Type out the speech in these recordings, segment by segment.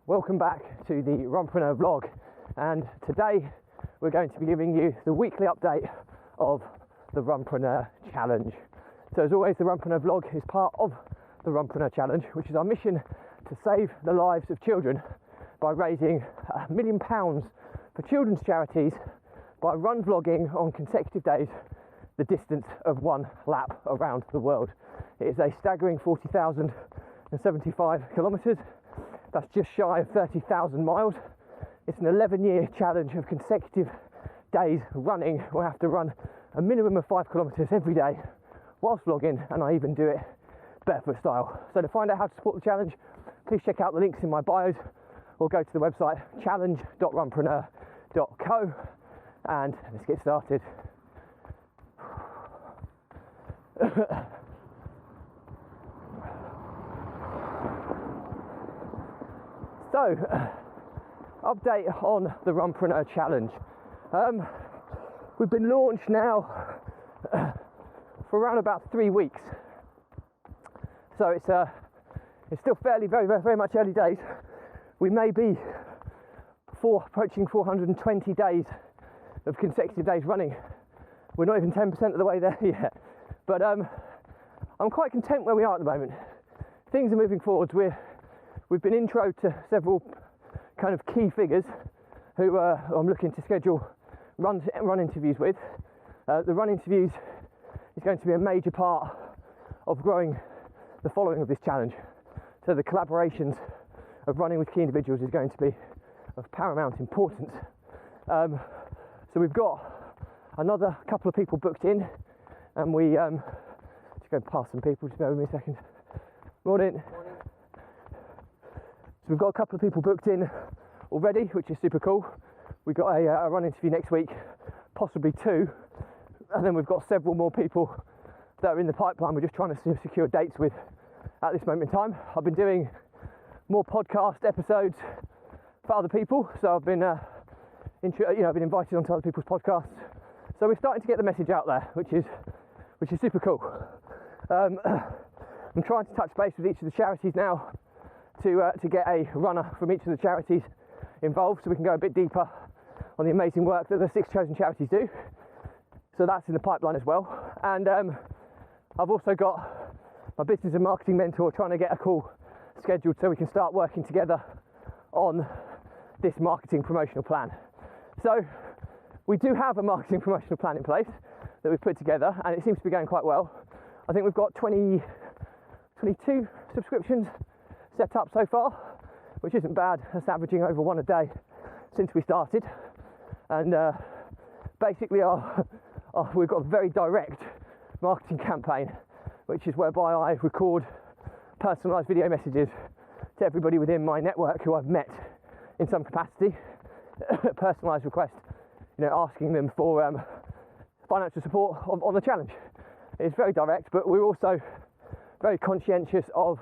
Welcome back to the Runpreneur vlog, and today we're going to be giving you the weekly update of the Runpreneur Challenge. So as always, the Runpreneur vlog is part of the Runpreneur Challenge, which is our mission to save the lives of children by raising £1 million for children's charities by run vlogging on consecutive days the distance of one lap around the world. It is a staggering 40,075 kilometres. That's just shy of 30,000 miles. It's an 11-year challenge of consecutive days running. We'll have to run a minimum of 5 kilometres every day whilst vlogging, and I even do it barefoot style. So to find out how to support the challenge, please check out the links in my bios or go to the website challenge.runpreneur.co, and let's get started. So, update on the Runpreneur Challenge. We've been launched now for around about 3 weeks. So it's still very much early days. We may be approaching 420 days of consecutive days running. We're not even 10% of the way there yet. But I'm quite content where we are at the moment. Things are moving forwards. We've been intro to several kind of key figures who I'm looking to schedule run interviews with. The run interviews is going to be a major part of growing the following of this challenge. So the collaborations of running with key individuals is going to be of paramount importance. So we've got another couple of people booked in, and we just go past some people. Just bear with me a second. Morning. So we've got a couple of people booked in already, which is super cool. We've got a run interview next week, possibly 2, and then we've got several more people that are in the pipeline. We're just trying to secure dates with at this moment in time. I've been doing more podcast episodes for other people, so I've been I've been invited onto other people's podcasts. So we're starting to get the message out there, which is super cool. I'm trying to touch base with each of the charities now to get a runner from each of the charities involved, so we can go a bit deeper on the amazing work that the 6 chosen charities do. So that's in the pipeline as well. And I've also got my business and marketing mentor trying to get a call scheduled so we can start working together on this marketing promotional plan. So we do have a marketing promotional plan in place that we've put together, and it seems to be going quite well. I think we've got 22 subscriptions set up so far, which isn't bad. That's averaging over 1 a day since we started. And basically we've got a very direct marketing campaign, which is whereby I record personalised video messages to everybody within my network who I've met in some capacity. Personalised request, asking them for financial support on the challenge. It's very direct, but we're also very conscientious of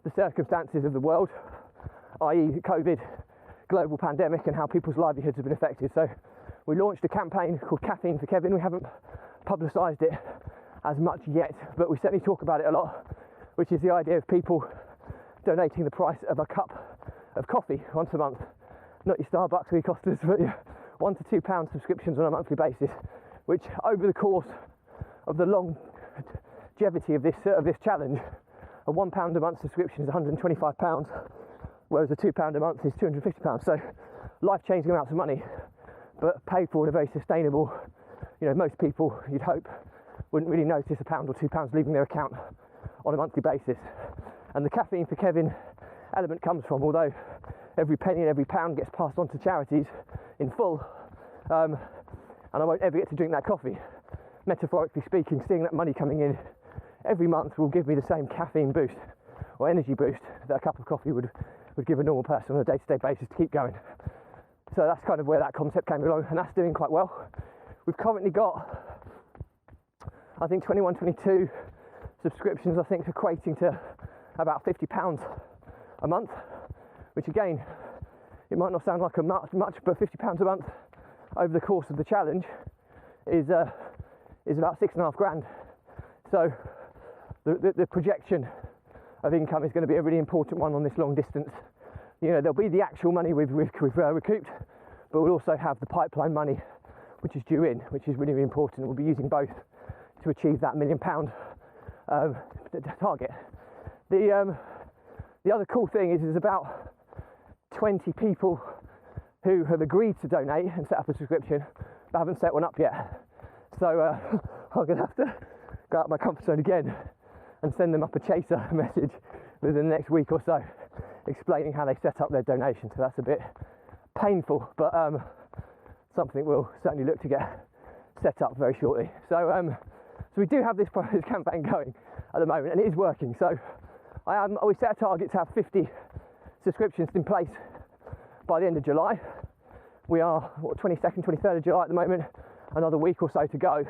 the circumstances of the world, i.e. the COVID global pandemic and how people's livelihoods have been affected. So we launched a campaign called Caffeine for Kevin. We haven't publicised it as much yet, but we certainly talk about it a lot, which is the idea of people donating the price of a cup of coffee once a month. Not your Starbucks or your Costas, but your £1 to £2 subscriptions on a monthly basis, which over the course of the longevity of this challenge, a £1 a month subscription is £125, whereas a £2 a month is £250. So life-changing amounts of money, but paid for in a very sustainable. Most people, you'd hope, wouldn't really notice £1 or £2 leaving their account on a monthly basis. And the Caffeine for Kevin element comes from, although every penny and every pound gets passed on to charities in full, and I won't ever get to drink that coffee, metaphorically speaking, seeing that money coming in every month will give me the same caffeine boost or energy boost that a cup of coffee would give a normal person on a day-to-day basis to keep going. So that's kind of where that concept came along, and that's doing quite well. We've currently got, I think, 21, 22 subscriptions, I think, equating to about £50 a month, which again, it might not sound like much, but £50 a month over the course of the challenge is about £6,500. So the projection of income is going to be a really important one on this long distance, there'll be the actual money we've recouped, but we'll also have the pipeline money which is due in, which is really, really important. We'll be using both to achieve that £1 million target. The other cool thing is there's about 20 people who have agreed to donate and set up a subscription but haven't set one up yet. So I'm going to have to go out of my comfort zone again and send them up a chaser message within the next week or so, explaining how they set up their donation. So that's a bit painful, but something we'll certainly look to get set up very shortly. So we do have this campaign going at the moment, and it is working. So we set a target to have 50 subscriptions in place by the end of July. We are 22nd, 23rd of July at the moment, another week or so to go.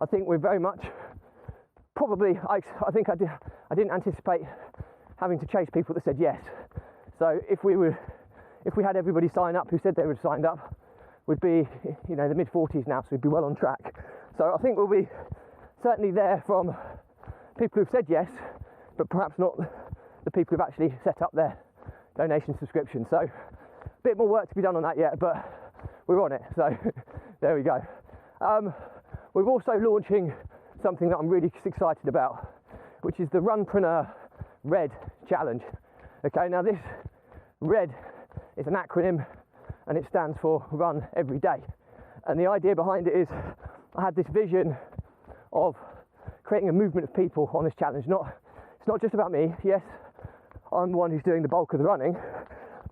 I think we're very much probably, I didn't anticipate having to chase people that said yes. So if we had everybody sign up who said they would have signed up, we'd be the mid-40s now, so we'd be well on track. So I think we'll be certainly there from people who've said yes, but perhaps not the people who've actually set up their donation subscription. So a bit more work to be done on that yet, but we're on it. So there we go. We're also launching something that I'm really excited about, which is the Runpreneur Red challenge. Okay, now this Red is an acronym and it stands for Run Every Day. And the idea behind it is I had this vision of creating a movement of people on this challenge. It's not just about me. Yes, I'm the one who's doing the bulk of the running,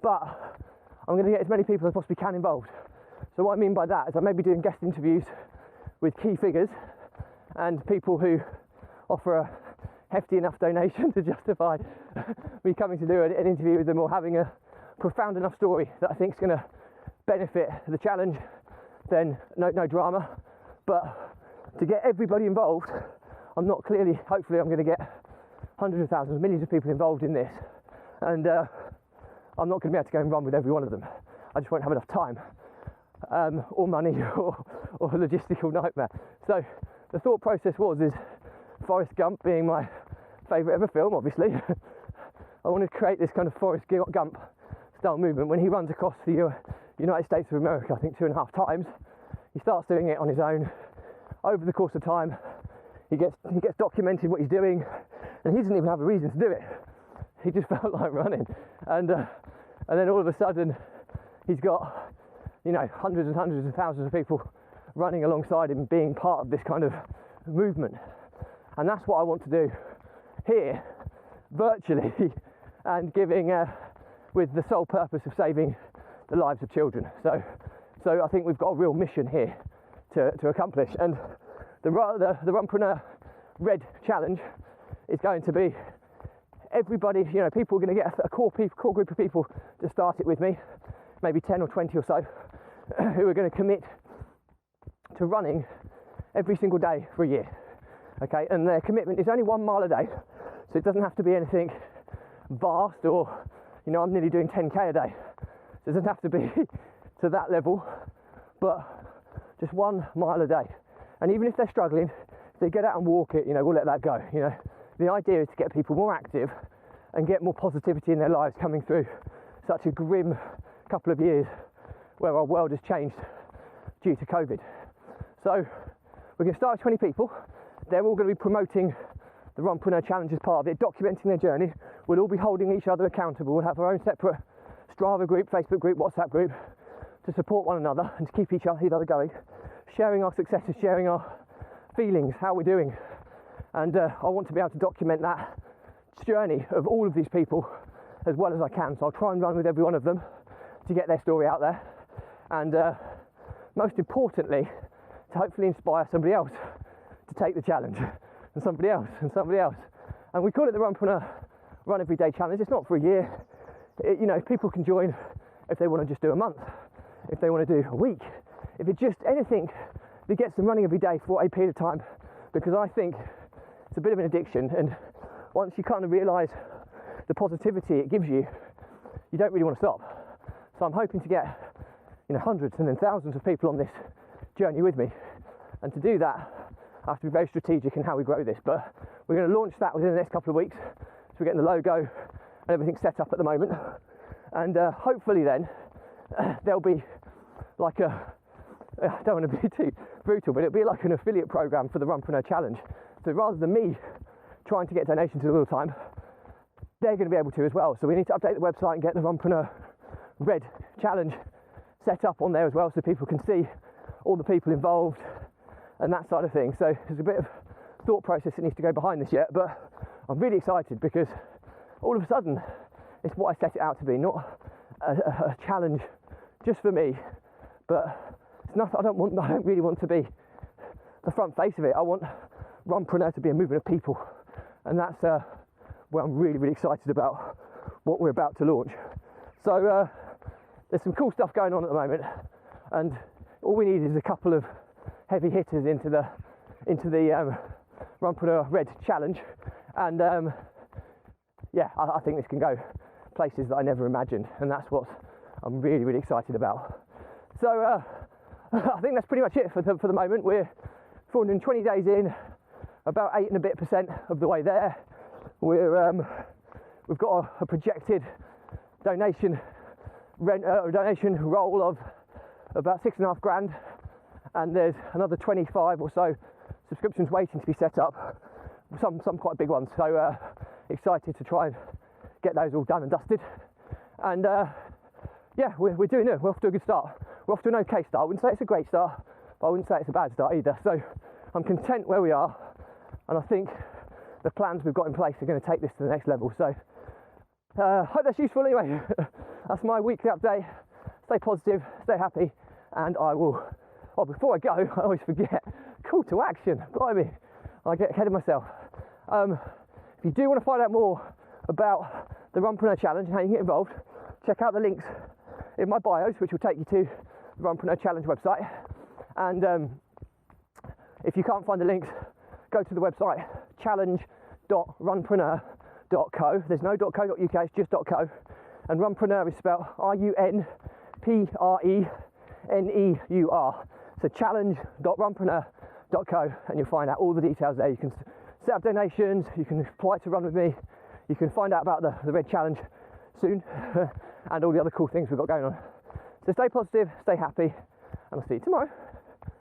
but I'm going to get as many people as I possibly can involved. So what I mean by that is I may be doing guest interviews with key figures and people who offer a hefty enough donation to justify me coming to do an interview with them, or having a profound enough story that I think is going to benefit the challenge. Then no drama. But to get everybody involved, hopefully I'm going to get hundreds of thousands, millions of people involved in this, and I'm not going to be able to go and run with every one of them. I just won't have enough time, or money, or a logistical nightmare. So the thought process is Forrest Gump being my favourite ever film, obviously. I want to create this kind of Forrest Gump style movement. When he runs across the United States of America, I think 2.5 times, he starts doing it on his own. Over the course of time, he gets documented what he's doing, and he doesn't even have a reason to do it. He just felt like running, and then all of a sudden, he's got hundreds and hundreds of thousands of people running alongside him, being part of this kind of movement. And that's what I want to do here, virtually, and giving with the sole purpose of saving the lives of children. So I think we've got a real mission here to accomplish. And the Runpreneur Red challenge is going to be everybody. People are going to get a core group of people to start it with me, maybe 10 or 20 or so, who are going to commit to running every single day for a year. Okay, and their commitment is only 1 mile a day, so it doesn't have to be anything vast, or I'm nearly doing 10k a day, so it doesn't have to be to that level, but just 1 mile a day. And even if they're struggling, if they get out and walk it, we'll let that go. The idea is to get people more active and get more positivity in their lives, coming through such a grim couple of years where our world has changed due to COVID. So we're going to start with 20 people. They're all going to be promoting the Runpreneur Challenge as part of it, documenting their journey. We'll all be holding each other accountable. We'll have our own separate Strava group, Facebook group, WhatsApp group to support one another and to keep each other going, sharing our successes, sharing our feelings, how we're doing. And I want to be able to document that journey of all of these people as well as I can. So I'll try and run with every one of them to get their story out there. And most importantly, to hopefully inspire somebody else to take the challenge, and somebody else, and somebody else. And we call it the Runpreneur Run Every Day Challenge. It's not for a year. People can join if they want to just do a month, if they want to do a week, if it's just anything that gets them running every day for a period of time, because I think it's a bit of an addiction, and once you kind of realise the positivity it gives you, you don't really want to stop. So I'm hoping to get hundreds and then thousands of people on this journey with me, and to do that I have to be very strategic in how we grow this. But we're going to launch that within the next couple of weeks, so we're getting the logo and everything set up at the moment, And hopefully then there'll be like I don't want to be too brutal, but it'll be like an affiliate program for the Runpreneur Challenge. So rather than me trying to get donations all the time, they're going to be able to as well. So we need to update the website and get the Runpreneur Red Challenge set up on there as well, so people can see all the people involved and that side of things. So there's a bit of thought process that needs to go behind this yet, but I'm really excited because all of a sudden it's what I set it out to be, not a challenge just for me, but it's not. I don't really want to be the front face of it. I want Runpreneur to be a movement of people, and that's where I'm really, really excited about what we're about to launch. So there's some cool stuff going on at the moment, and all we need is a couple of heavy hitters into the Runpreneur Red Challenge, and I think this can go places that I never imagined, and that's what I'm really, really excited about. So I think that's pretty much it for the moment. We're 420 days in, about 8% and a bit of the way there. We've got a projected donation roll of about $6.5 grand, and there's another 25 or so subscriptions waiting to be set up, some quite big ones. So excited to try and get those all done and dusted. And we're doing it. We're off to a good start. We're off to an okay start. I wouldn't say it's a great start, but I wouldn't say it's a bad start either. So I'm content where we are, and I think the plans we've got in place are going to take this to the next level. So hope that's useful anyway. That's my weekly update. Stay positive, stay happy, and I will, before I go, I always forget, call to action. Blimey, I get ahead of myself. If you do want to find out more about the Runpreneur Challenge and how you can get involved, check out the links in my bios, which will take you to the Runpreneur Challenge website. And if you can't find the links, go to the website challenge.runpreneur.co. There's no .co.uk, it's just .co. And Runpreneur is spelled RUNPRENEUR. So challenge.runpreneur.co, and you'll find out all the details there. You can set up donations, you can apply to run with me, you can find out about the Red Challenge soon, and all the other cool things we've got going on. So stay positive, stay happy, and I'll see you tomorrow.